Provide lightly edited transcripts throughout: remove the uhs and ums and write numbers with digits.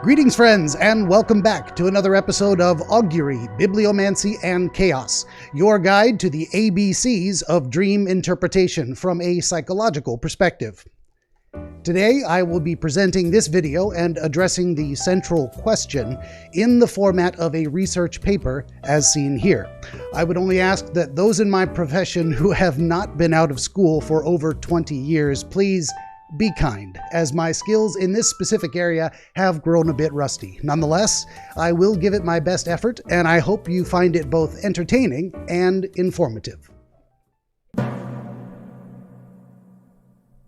Greetings, friends, and welcome back to another episode of Augury, Bibliomancy, and Chaos, your guide to the A.B.Cs of dream interpretation from a psychological perspective. Today, I will be presenting this video and addressing the central question in the format of a research paper, as seen here. I would only ask that those in my profession who have not been out of school for over 20 years, please be kind, as my skills in this specific area have grown a bit rusty. Nonetheless, I will give it my best effort, and I hope you find it both entertaining and informative.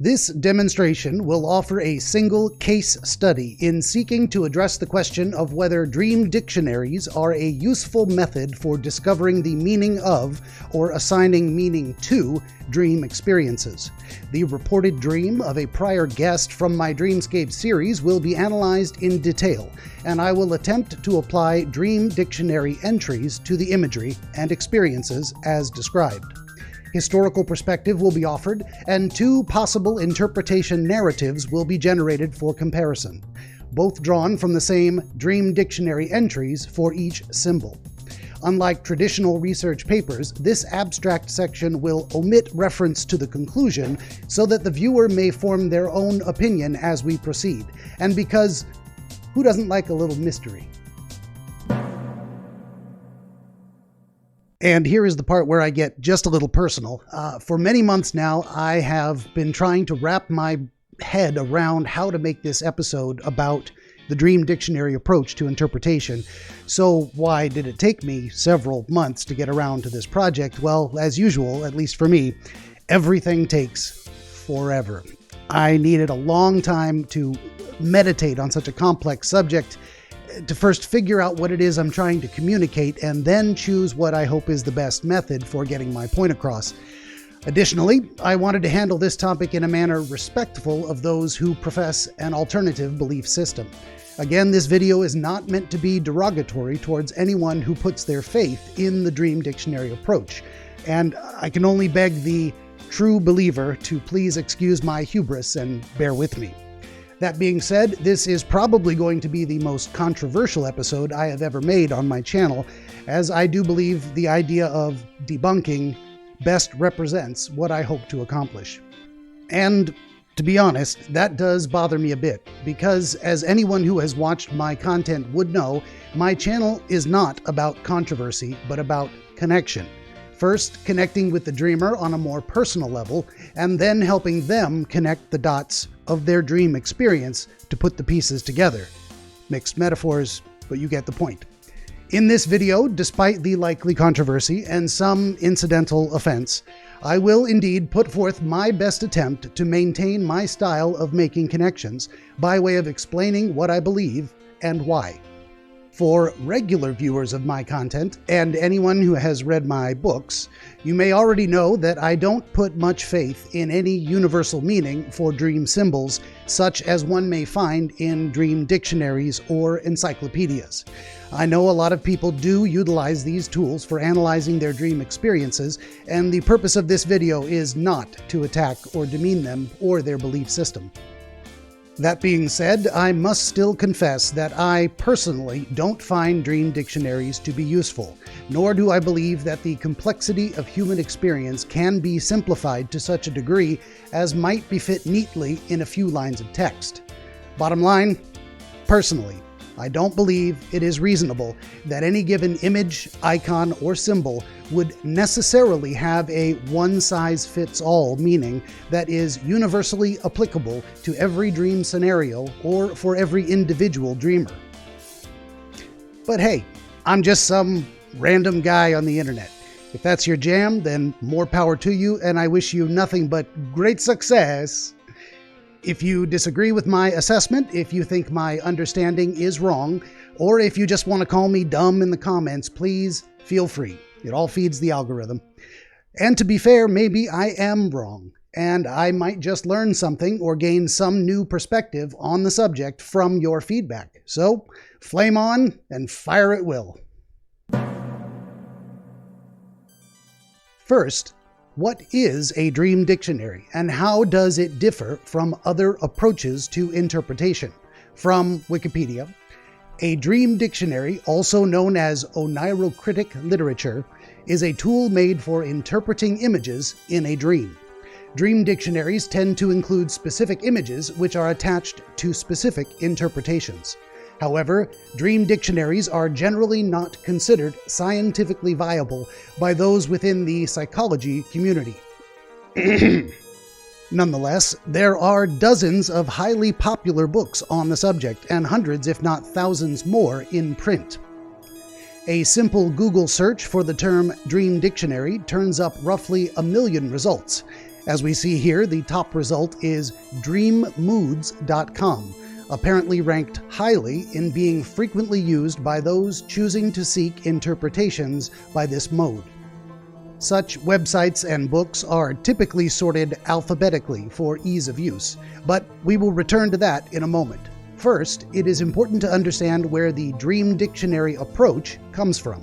This demonstration will offer a single case study in seeking to address the question of whether dream dictionaries are a useful method for discovering the meaning of or assigning meaning to dream experiences. The reported dream of a prior guest from my Dreamscapes series will be analyzed in detail, and I will attempt to apply dream dictionary entries to the imagery and experiences as described. Historical perspective will be offered, and two possible interpretation narratives will be generated for comparison, both drawn from the same dream dictionary entries for each symbol. Unlike traditional research papers, this abstract section will omit reference to the conclusion so that the viewer may form their own opinion as we proceed, and because who doesn't like a little mystery? And here is the part where I get just a little personal. For many months now, I have been trying to wrap my head around how to make this episode about the Dream Dictionary approach to interpretation. So why did it take me several months to get around to this project? Well, as usual, at least for me, everything takes forever. I needed a long time to meditate on such a complex subject, to first figure out what it is I'm trying to communicate, and then choose what I hope is the best method for getting my point across. Additionally, I wanted to handle this topic in a manner respectful of those who profess an alternative belief system. Again, this video is not meant to be derogatory towards anyone who puts their faith in the Dream Dictionary approach, and I can only beg the true believer to please excuse my hubris and bear with me. That being said, this is probably going to be the most controversial episode I have ever made on my channel, as I do believe the idea of debunking best represents what I hope to accomplish. And to be honest, that does bother me a bit, because as anyone who has watched my content would know, my channel is not about controversy, but about connection. First, connecting with the dreamer on a more personal level, and then helping them connect the dots of their dream experience to put the pieces together. Mixed metaphors, but you get the point. In this video, despite the likely controversy and some incidental offense, I will indeed put forth my best attempt to maintain my style of making connections by way of explaining what I believe and why. For regular viewers of my content, and anyone who has read my books, you may already know that I don't put much faith in any universal meaning for dream symbols, such as one may find in dream dictionaries or encyclopedias. I know a lot of people do utilize these tools for analyzing their dream experiences, and the purpose of this video is not to attack or demean them or their belief system. That being said, I must still confess that I personally don't find dream dictionaries to be useful, nor do I believe that the complexity of human experience can be simplified to such a degree as might befit neatly in a few lines of text. Bottom line, personally, I don't believe it is reasonable that any given image, icon, or symbol would necessarily have a one-size-fits-all meaning that is universally applicable to every dream scenario or for every individual dreamer. But hey, I'm just some random guy on the internet. If that's your jam, then more power to you, and I wish you nothing but great success. If you disagree with my assessment, if you think my understanding is wrong, or if you just want to call me dumb in the comments, please feel free. It all feeds the algorithm. And to be fair, maybe I am wrong, and I might just learn something or gain some new perspective on the subject from your feedback. So, flame on and fire at will. First, what is a dream dictionary, and how does it differ from other approaches to interpretation? From Wikipedia, A dream dictionary, also known as Oneirochronologia literature, is a tool made for interpreting images in a dream. Dream dictionaries tend to include specific images which are attached to specific interpretations. However, dream dictionaries are generally not considered scientifically viable by those within the psychology community. Nonetheless, there are dozens of highly popular books on the subject and hundreds, if not thousands more, in print. A simple Google search for the term dream dictionary turns up roughly 1 million results. As we see here, the top result is dreammoods.com, apparently ranked highly in being frequently used by those choosing to seek interpretations by this mode. Such websites and books are typically sorted alphabetically for ease of use, but we will return to that in a moment. First, it is important to understand where the dream dictionary approach comes from.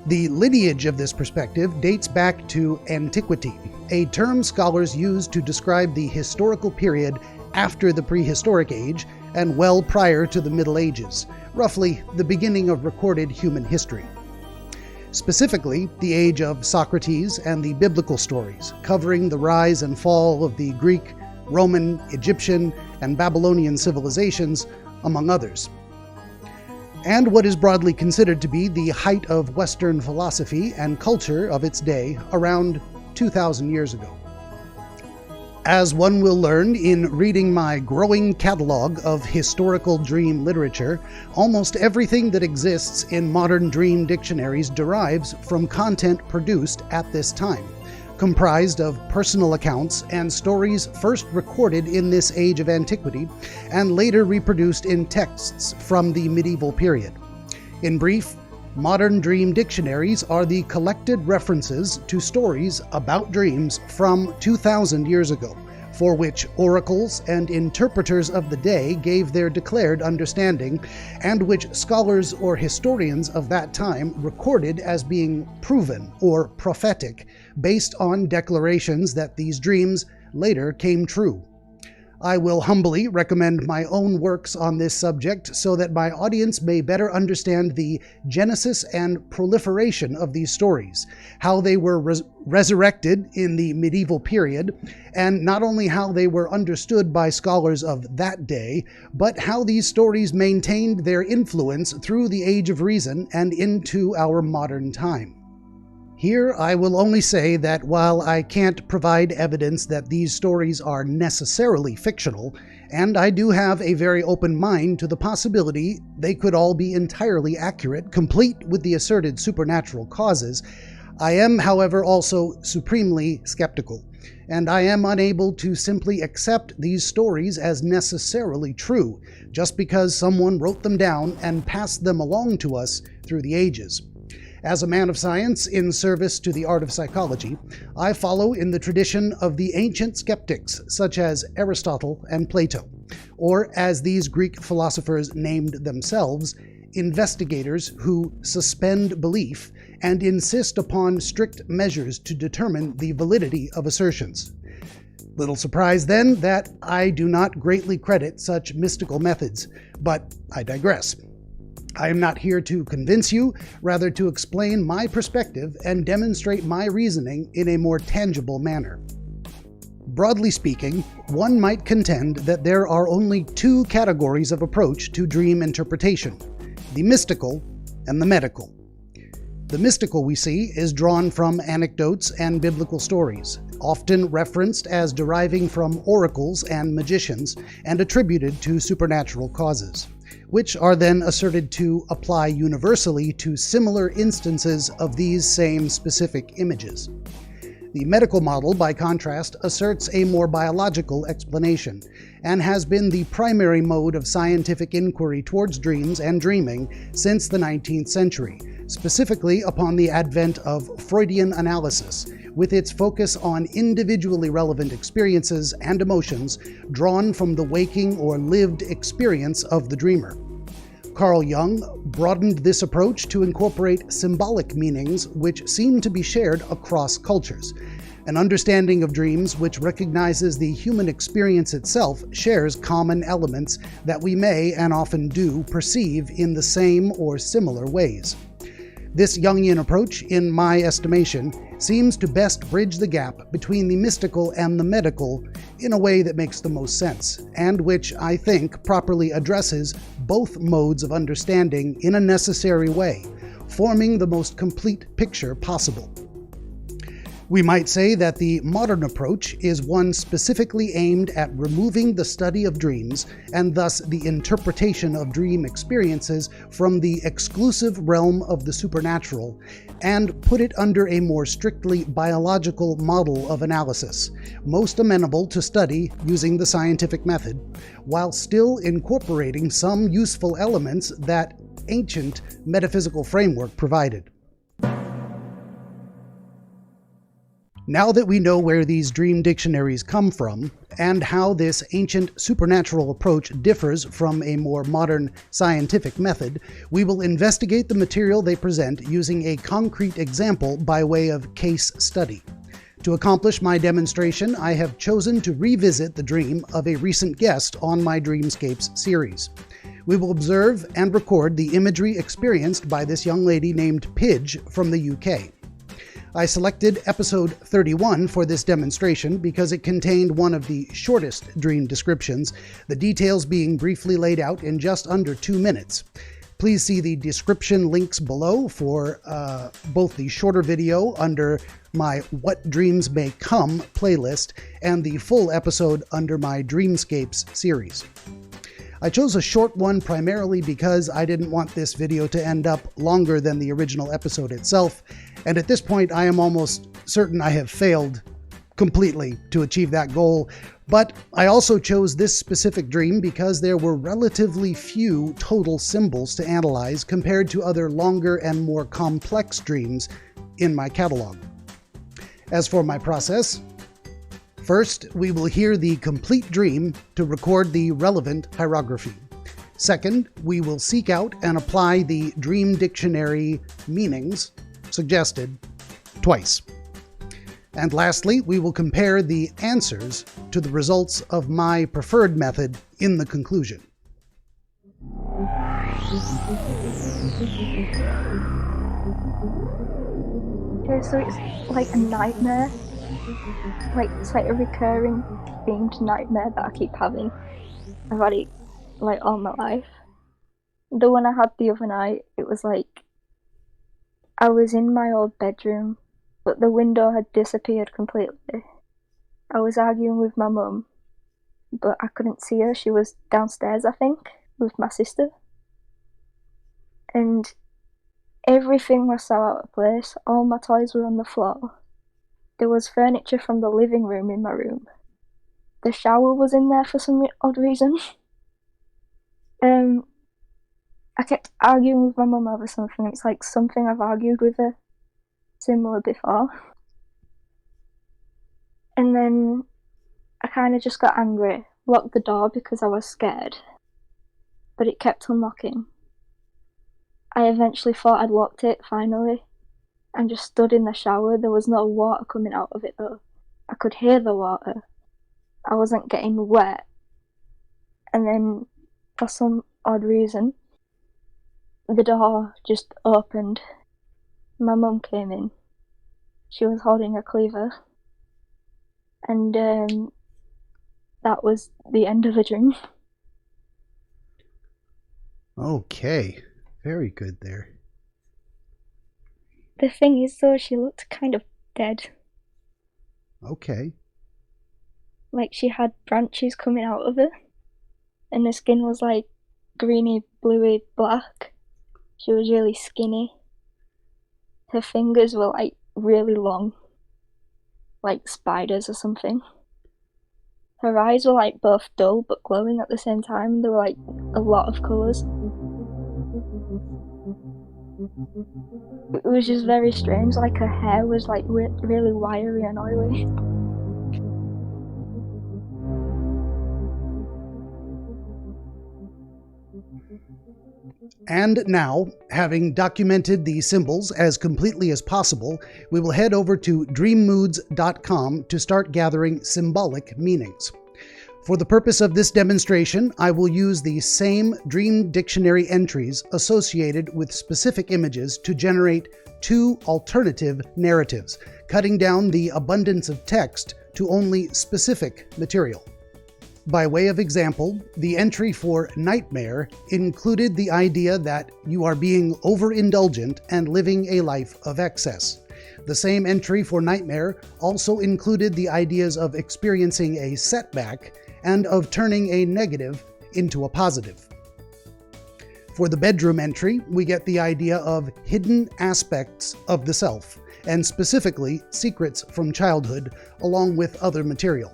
The lineage of this perspective dates back to antiquity, a term scholars use to describe the historical period after the prehistoric age and well prior to the Middle Ages, roughly the beginning of recorded human history. Specifically, the age of Socrates and the biblical stories, covering the rise and fall of the Greek, Roman, Egyptian, and Babylonian civilizations, among others. And what is broadly considered to be the height of Western philosophy and culture of its day, around 2,000 years ago. As one will learn in reading my growing catalog of historical dream literature, almost everything that exists in modern dream dictionaries derives from content produced at this time, comprised of personal accounts and stories first recorded in this age of antiquity and later reproduced in texts from the medieval period. In brief, modern dream dictionaries are the collected references to stories about dreams from 2,000 years ago, for which oracles and interpreters of the day gave their declared understanding, and which scholars or historians of that time recorded as being proven or prophetic, based on declarations that these dreams later came true. I will humbly recommend my own works on this subject so that my audience may better understand the genesis and proliferation of these stories, how they were resurrected in the medieval period, and not only how they were understood by scholars of that day, but how these stories maintained their influence through the Age of Reason and into our modern time. Here, I will only say that while I can't provide evidence that these stories are necessarily fictional, and I do have a very open mind to the possibility they could all be entirely accurate, complete with the asserted supernatural causes, I am, however, also supremely skeptical, and I am unable to simply accept these stories as necessarily true, just because someone wrote them down and passed them along to us through the ages. As a man of science in service to the art of psychology, I follow in the tradition of the ancient skeptics such as Aristotle and Plato, or as these Greek philosophers named themselves, investigators who suspend belief and insist upon strict measures to determine the validity of assertions. Little surprise then that I do not greatly credit such mystical methods, but I digress. I am not here to convince you, rather to explain my perspective and demonstrate my reasoning in a more tangible manner. Broadly speaking, one might contend that there are only two categories of approach to dream interpretation: the mystical and the medical. The mystical, we see, is drawn from anecdotes and biblical stories, often referenced as deriving from oracles and magicians and attributed to supernatural causes, which are then asserted to apply universally to similar instances of these same specific images. The medical model, by contrast, asserts a more biological explanation, and has been the primary mode of scientific inquiry towards dreams and dreaming since the 19th century, specifically upon the advent of Freudian analysis, with its focus on individually relevant experiences and emotions drawn from the waking or lived experience of the dreamer. Carl Jung broadened this approach to incorporate symbolic meanings which seem to be shared across cultures. An understanding of dreams which recognizes the human experience itself shares common elements that we may, and often do, perceive in the same or similar ways. This Jungian approach, in my estimation, seems to best bridge the gap between the mystical and the medical in a way that makes the most sense, and which I think properly addresses both modes of understanding in a necessary way, forming the most complete picture possible. We might say that the modern approach is one specifically aimed at removing the study of dreams, and thus the interpretation of dream experiences, from the exclusive realm of the supernatural, and put it under a more strictly biological model of analysis, most amenable to study using the scientific method, while still incorporating some useful elements that ancient metaphysical framework provided. Now that we know where these dream dictionaries come from, and how this ancient supernatural approach differs from a more modern scientific method, we will investigate the material they present using a concrete example by way of case study. To accomplish my demonstration, I have chosen to revisit the dream of a recent guest on my Dreamscapes series. We will observe and record the imagery experienced by this young lady named Pidge from the UK. I selected episode 31 for this demonstration because it contained one of the shortest dream descriptions, the details being briefly laid out in just under 2 minutes. Please see the description links below for both the shorter video under my What Dreams May Come playlist and the full episode under my Dreamscapes series. I chose a short one primarily because I didn't want this video to end up longer than the original episode itself, and at this point I am almost certain I have failed completely to achieve that goal. But I also chose this specific dream because there were relatively few total symbols to analyze compared to other longer and more complex dreams in my catalog. As for my process, first, we will hear the complete dream to record the relevant hieroglyphy. Second, we will seek out and apply the Dream Dictionary meanings suggested twice. And lastly, we will compare the answers to the results of my preferred method in the conclusion. Okay, so it's like a nightmare. It's like a recurring themed nightmare that I keep having. I've had it like all my life. The one I had the other night, it was like I was in my old bedroom, but the window had disappeared completely. I was arguing with my mum, but I couldn't see her. She was downstairs, I think, with my sister. And everything was so out of place. All my toys were on the floor. There was furniture from the living room in my room. The shower was in there for some odd reason. I kept arguing with my mum over something. It's like something I've argued with her similar before. And then I kind of just got angry, locked the door because I was scared, but it kept unlocking. I eventually thought I'd locked it, finally, and just stood in the shower. There was no water coming out of it though. I could hear the water. I wasn't getting wet. And then, for some odd reason, the door just opened. My mum came in. She was holding a cleaver. And that was the end of the dream. Okay, very good there. The thing is though, she looked kind of dead. Okay. Like she had branches coming out of her. And the skin was like greeny, bluey, black. She was really skinny. Her fingers were like really long. Like spiders or something. Her eyes were like both dull but glowing at the same time. There were like a lot of colours. It was just very strange. Like her hair was like really wiry and oily. And now, having documented the symbols as completely as possible, we will head over to dreammoods.com to start gathering symbolic meanings. For the purpose of this demonstration, I will use the same Dream Dictionary entries associated with specific images to generate 2 alternative narratives, cutting down the abundance of text to only specific material. By way of example, the entry for nightmare included the idea that you are being overindulgent and living a life of excess. The same entry for nightmare also included the ideas of experiencing a setback and of turning a negative into a positive. For the bedroom entry, we get the idea of hidden aspects of the self, and specifically secrets from childhood, along with other material.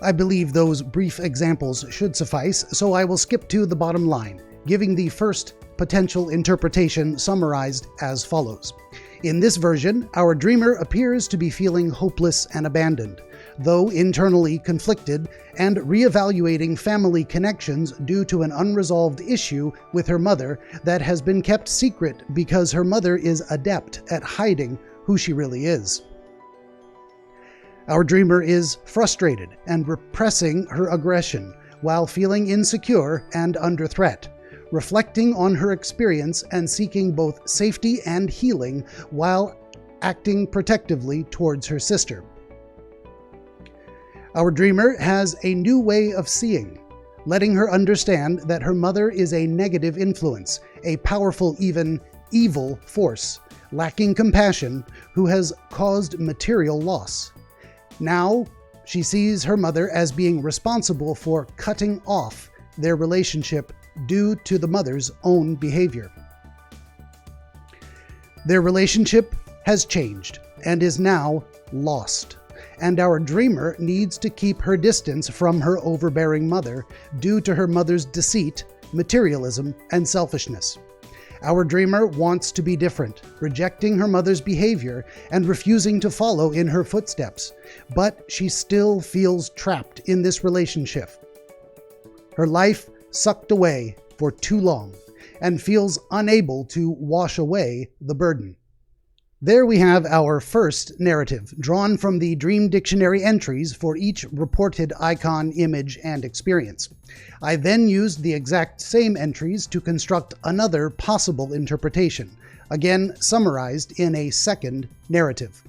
I believe those brief examples should suffice, so I will skip to the bottom line, giving the first potential interpretation summarized as follows. In this version, our dreamer appears to be feeling hopeless and abandoned, though internally conflicted and reevaluating family connections due to an unresolved issue with her mother that has been kept secret because her mother is adept at hiding who she really is. Our dreamer is frustrated and repressing her aggression while feeling insecure and under threat, reflecting on her experience and seeking both safety and healing while acting protectively towards her sister. Our dreamer has a new way of seeing, letting her understand that her mother is a negative influence, a powerful, even evil force, lacking compassion, who has caused material loss. Now, she sees her mother as being responsible for cutting off their relationship due to the mother's own behavior. Their relationship has changed and is now lost, and our dreamer needs to keep her distance from her overbearing mother due to her mother's deceit, materialism, and selfishness. Our dreamer wants to be different, rejecting her mother's behavior and refusing to follow in her footsteps, but she still feels trapped in this relationship. Her life sucked away for too long and feels unable to wash away the burden. There we have our first narrative, drawn from the Dream Dictionary entries for each reported icon, image, and experience. I then used the exact same entries to construct another possible interpretation, again summarized in a second narrative.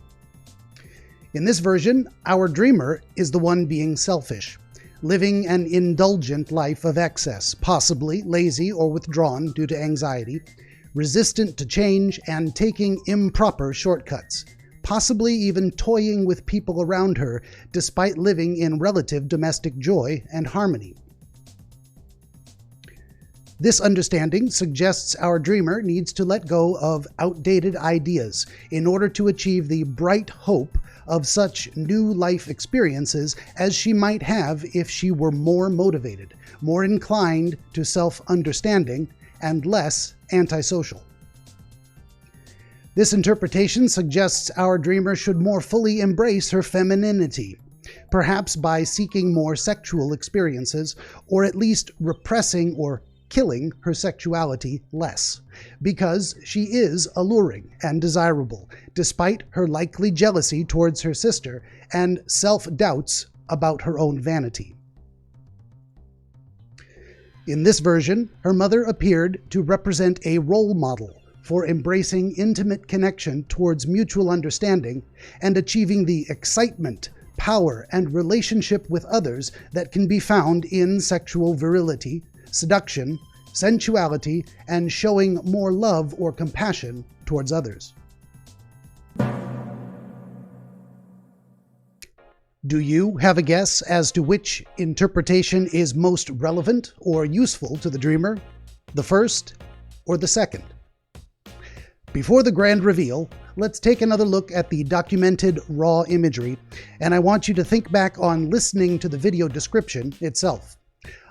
In this version, our dreamer is the one being selfish, living an indulgent life of excess, possibly lazy or withdrawn due to anxiety, resistant to change and taking improper shortcuts, possibly even toying with people around her despite living in relative domestic joy and harmony. This understanding suggests our dreamer needs to let go of outdated ideas in order to achieve the bright hope of such new life experiences as she might have if she were more motivated, more inclined to self-understanding, and less antisocial. This interpretation suggests our dreamer should more fully embrace her femininity, perhaps by seeking more sexual experiences, or at least repressing or killing her sexuality less, because she is alluring and desirable, despite her likely jealousy towards her sister and self-doubts about her own vanity. In this version, her mother appeared to represent a role model for embracing intimate connection towards mutual understanding and achieving the excitement, power, and relationship with others that can be found in sexual virility, seduction, sensuality, and showing more love or compassion towards others. Do you have a guess as to which interpretation is most relevant or useful to the dreamer? The first or the second? Before the grand reveal, let's take another look at the documented raw imagery, and I want you to think back on listening to the video description itself.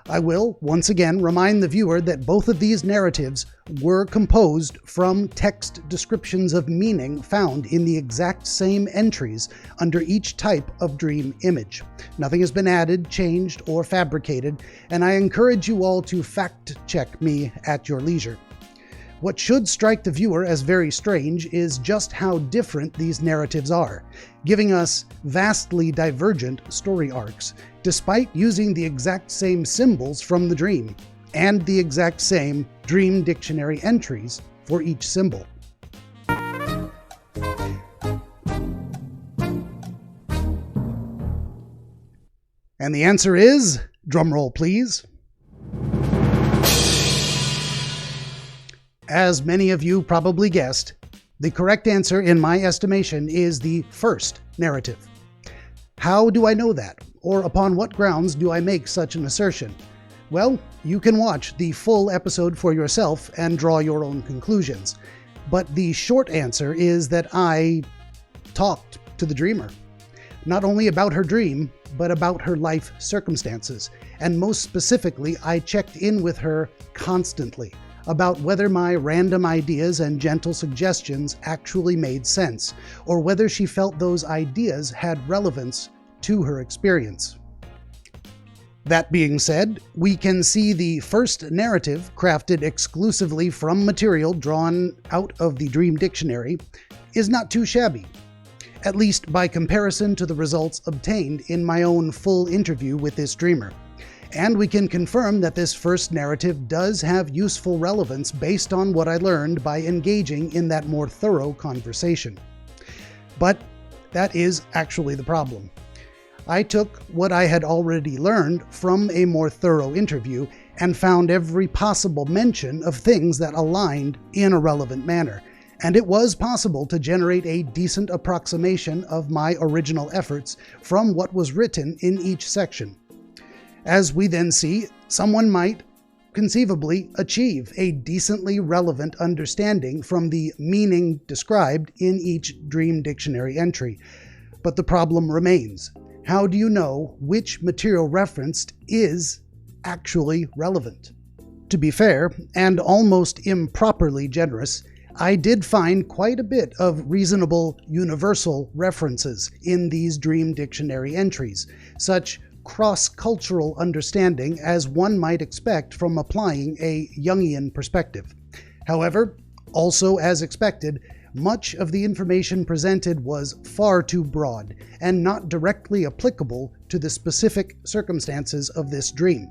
I will, once again, remind the viewer that both of these narratives were composed from text descriptions of meaning found in the exact same entries under each type of dream image. Nothing has been added, changed, or fabricated, and I encourage you all to fact-check me at your leisure. What should strike the viewer as very strange is just how different these narratives are, giving us vastly divergent story arcs, despite using the exact same symbols from the dream, and the exact same Dream Dictionary entries for each symbol. And the answer is, drumroll please, as many of you probably guessed, the correct answer in my estimation is the first narrative. How do I know that? Or upon what grounds do I make such an assertion? Well, you can watch the full episode for yourself and draw your own conclusions. But the short answer is that I talked to the dreamer. Not only about her dream, but about her life circumstances. And most specifically, I checked in with her constantly about whether my random ideas and gentle suggestions actually made sense, or whether she felt those ideas had relevance to her experience. That being said, we can see the first narrative, crafted exclusively from material drawn out of the Dream Dictionary, is not too shabby, at least by comparison to the results obtained in my own full interview with this dreamer. And we can confirm that this first narrative does have useful relevance based on what I learned by engaging in that more thorough conversation. But that is actually the problem. I took what I had already learned from a more thorough interview and found every possible mention of things that aligned in a relevant manner, and it was possible to generate a decent approximation of my original efforts from what was written in each section. As we then see, someone might conceivably achieve a decently relevant understanding from the meaning described in each Dream Dictionary entry. But the problem remains. How do you know which material referenced is actually relevant? To be fair, and almost improperly generous, I did find quite a bit of reasonable universal references in these Dream Dictionary entries, such cross-cultural understanding as one might expect from applying a Jungian perspective. However, also as expected, much of the information presented was far too broad and not directly applicable to the specific circumstances of this dream.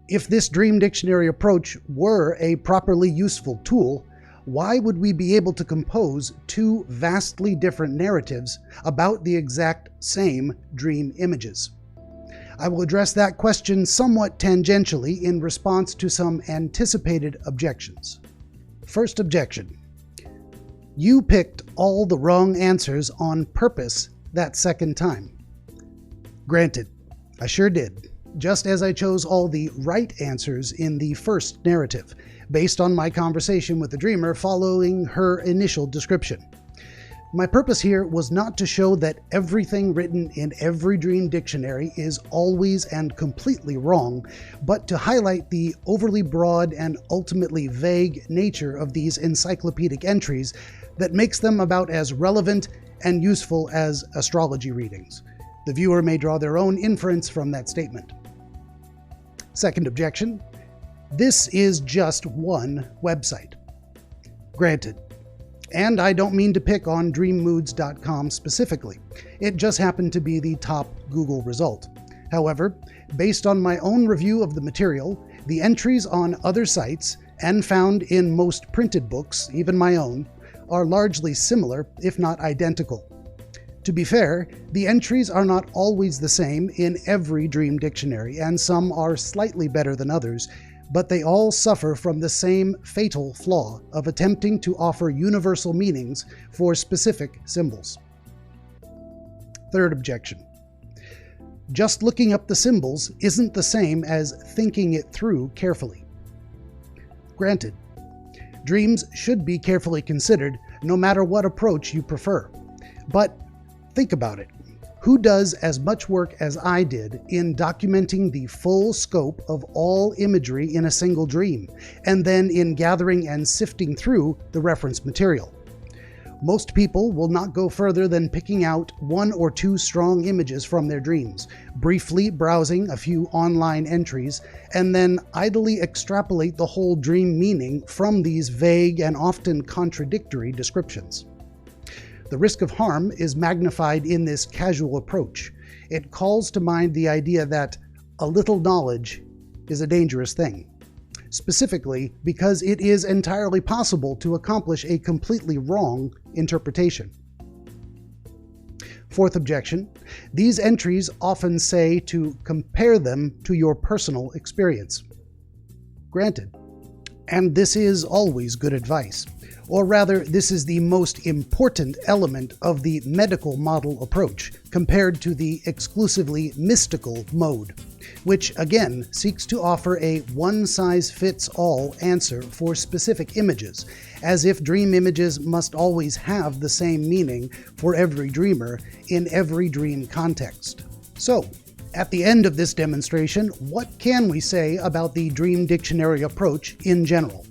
If this Dream Dictionary approach were a properly useful tool, why would we be able to compose two vastly different narratives about the exact same dream images? I will address that question somewhat tangentially in response to some anticipated objections. First objection. You picked all the wrong answers on purpose that second time. Granted, I sure did, just as I chose all the right answers in the first narrative, based on my conversation with the dreamer following her initial description. My purpose here was not to show that everything written in every Dream Dictionary is always and completely wrong, but to highlight the overly broad and ultimately vague nature of these encyclopedic entries that makes them about as relevant and useful as astrology readings. The viewer may draw their own inference from that statement. Second objection. This is just one website. Granted. And I don't mean to pick on dreammoods.com specifically. It just happened to be the top Google result. However, based on my own review of the material, the entries on other sites, and found in most printed books, even my own, are largely similar, if not identical. To be fair, the entries are not always the same in every Dream Dictionary, and some are slightly better than others, but they all suffer from the same fatal flaw of attempting to offer universal meanings for specific symbols. Third objection. Just looking up the symbols isn't the same as thinking it through carefully. Granted, dreams should be carefully considered no matter what approach you prefer. But think about it. Who does as much work as I did in documenting the full scope of all imagery in a single dream, and then in gathering and sifting through the reference material? Most people will not go further than picking out one or two strong images from their dreams, briefly browsing a few online entries, and then idly extrapolate the whole dream meaning from these vague and often contradictory descriptions. The risk of harm is magnified in this casual approach. It calls to mind the idea that a little knowledge is a dangerous thing, specifically because it is entirely possible to accomplish a completely wrong interpretation. Fourth objection, these entries often say to compare them to your personal experience. Granted, and this is always good advice. Or rather, this is the most important element of the medical model approach, compared to the exclusively mystical mode, which again seeks to offer a one-size-fits-all answer for specific images, as if dream images must always have the same meaning for every dreamer in every dream context. So, at the end of this demonstration, what can we say about the Dream Dictionary approach in general?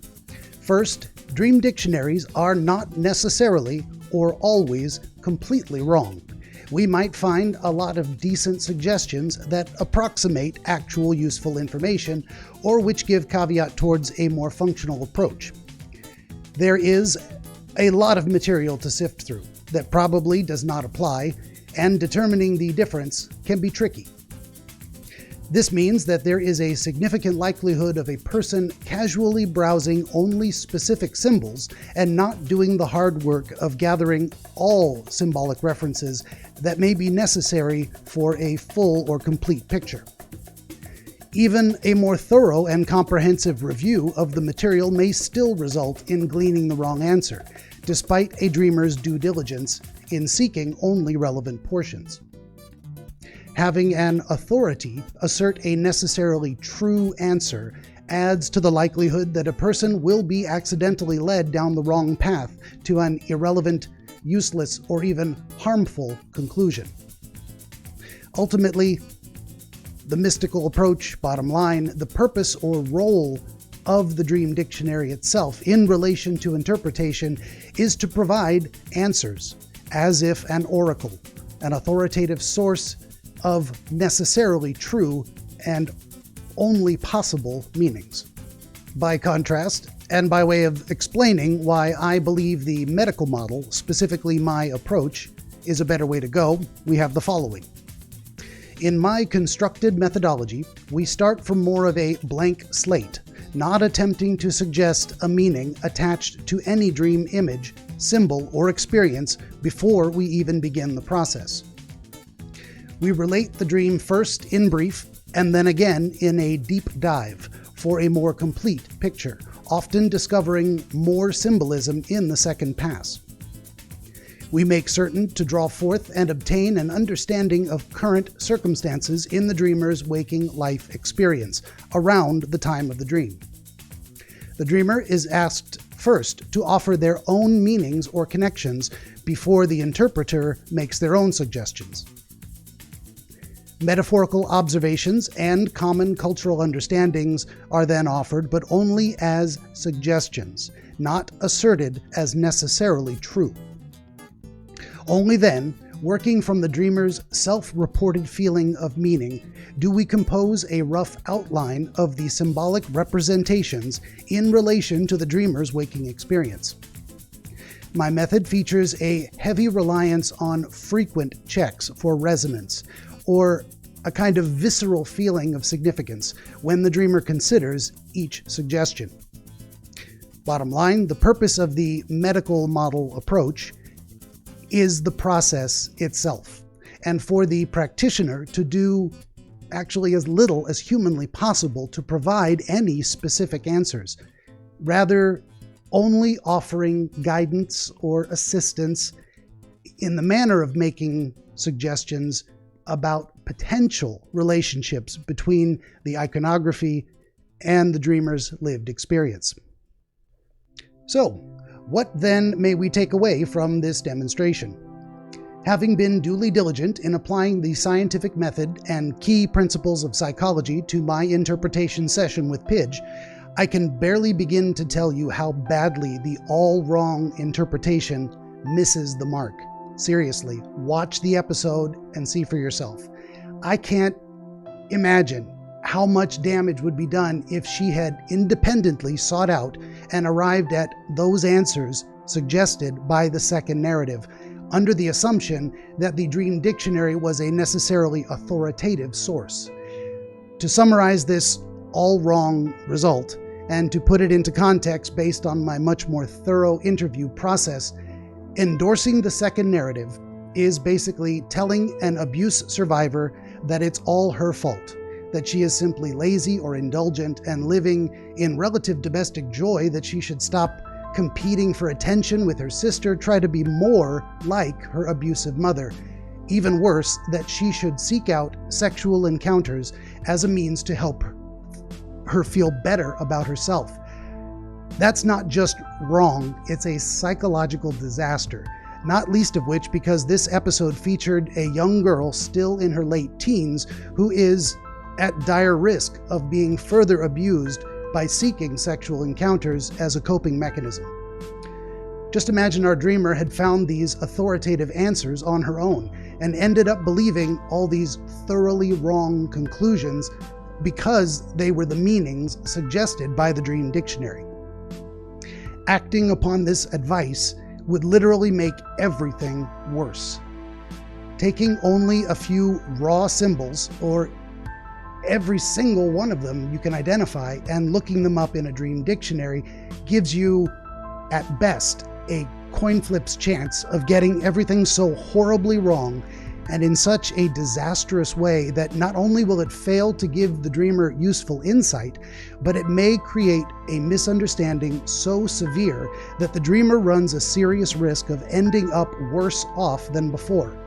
First, Dream Dictionaries are not necessarily or always completely wrong. We might find a lot of decent suggestions that approximate actual useful information, or which give caveat towards a more functional approach. There is a lot of material to sift through that probably does not apply, and determining the difference can be tricky. This means that there is a significant likelihood of a person casually browsing only specific symbols and not doing the hard work of gathering all symbolic references that may be necessary for a full or complete picture. Even a more thorough and comprehensive review of the material may still result in gleaning the wrong answer, despite a dreamer's due diligence in seeking only relevant portions. Having an authority assert a necessarily true answer adds to the likelihood that a person will be accidentally led down the wrong path to an irrelevant, useless, or even harmful conclusion. Ultimately, the mystical approach, bottom line, the purpose or role of the Dream Dictionary itself in relation to interpretation is to provide answers, as if an oracle, an authoritative source of necessarily true and only possible meanings. By contrast, and by way of explaining why I believe the medical model, specifically my approach, is a better way to go, we have the following. In my constructed methodology, we start from more of a blank slate, not attempting to suggest a meaning attached to any dream image, symbol, or experience before we even begin the process. We relate the dream first in brief, and then again in a deep dive for a more complete picture, often discovering more symbolism in the second pass. We make certain to draw forth and obtain an understanding of current circumstances in the dreamer's waking life experience around the time of the dream. The dreamer is asked first to offer their own meanings or connections before the interpreter makes their own suggestions. Metaphorical observations and common cultural understandings are then offered, but only as suggestions, not asserted as necessarily true. Only then, working from the dreamer's self-reported feeling of meaning, do we compose a rough outline of the symbolic representations in relation to the dreamer's waking experience. My method features a heavy reliance on frequent checks for resonance, or a kind of visceral feeling of significance when the dreamer considers each suggestion. Bottom line, the purpose of the medical model approach is the process itself, and for the practitioner to do actually as little as humanly possible to provide any specific answers, rather only offering guidance or assistance in the manner of making suggestions about potential relationships between the iconography and the dreamer's lived experience. So, what then may we take away from this demonstration? Having been duly diligent in applying the scientific method and key principles of psychology to my interpretation session with Pidge, I can barely begin to tell you how badly the all-wrong interpretation misses the mark. Seriously, watch the episode and see for yourself. I can't imagine how much damage would be done if she had independently sought out and arrived at those answers suggested by the second narrative, under the assumption that the Dream Dictionary was a necessarily authoritative source. To summarize this all wrong result, and to put it into context based on my much more thorough interview process, endorsing the second narrative is basically telling an abuse survivor that it's all her fault, that she is simply lazy or indulgent and living in relative domestic joy, that she should stop competing for attention with her sister, try to be more like her abusive mother. Even worse, that she should seek out sexual encounters as a means to help her feel better about herself. That's not just wrong, it's a psychological disaster, not least of which because this episode featured a young girl still in her late teens who is at dire risk of being further abused by seeking sexual encounters as a coping mechanism. Just imagine our dreamer had found these authoritative answers on her own and ended up believing all these thoroughly wrong conclusions because they were the meanings suggested by the Dream Dictionary. Acting upon this advice would literally make everything worse. Taking only a few raw symbols, or every single one of them you can identify, and looking them up in a Dream Dictionary gives you, at best, a coin flip's chance of getting everything so horribly wrong and in such a disastrous way that not only will it fail to give the dreamer useful insight, but it may create a misunderstanding so severe that the dreamer runs a serious risk of ending up worse off than before,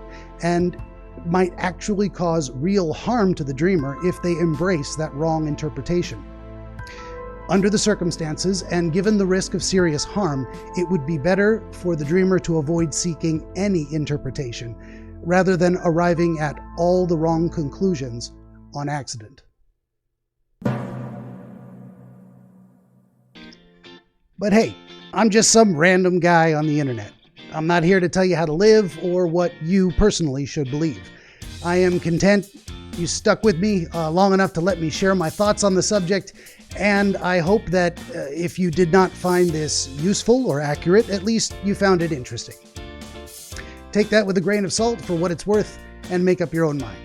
and might actually cause real harm to the dreamer if they embrace that wrong interpretation. Under the circumstances, and given the risk of serious harm, it would be better for the dreamer to avoid seeking any interpretation, rather than arriving at all the wrong conclusions on accident. But hey, I'm just some random guy on the internet. I'm not here to tell you how to live or what you personally should believe. I am content you stuck with me long enough to let me share my thoughts on the subject, and I hope that if you did not find this useful or accurate, at least you found it interesting. Take that with a grain of salt for what it's worth and make up your own mind.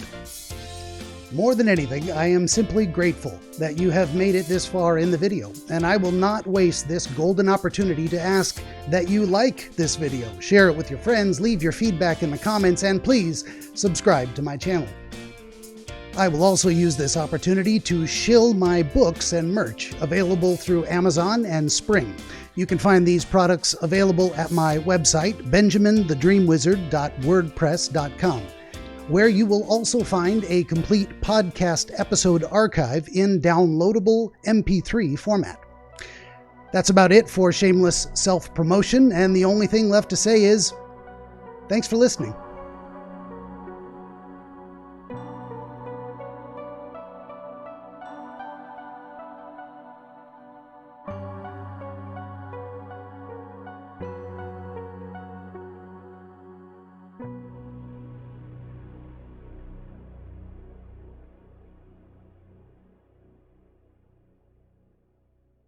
More than anything, I am simply grateful that you have made it this far in the video, and I will not waste this golden opportunity to ask that you like this video, share it with your friends, leave your feedback in the comments, and please subscribe to my channel. I will also use this opportunity to shill my books and merch available through Amazon and Spring. You can find these products available at my website, benjaminthedreamwizard.wordpress.com, where you will also find a complete podcast episode archive in downloadable MP3 format. That's about it for shameless self-promotion, and the only thing left to say is, thanks for listening.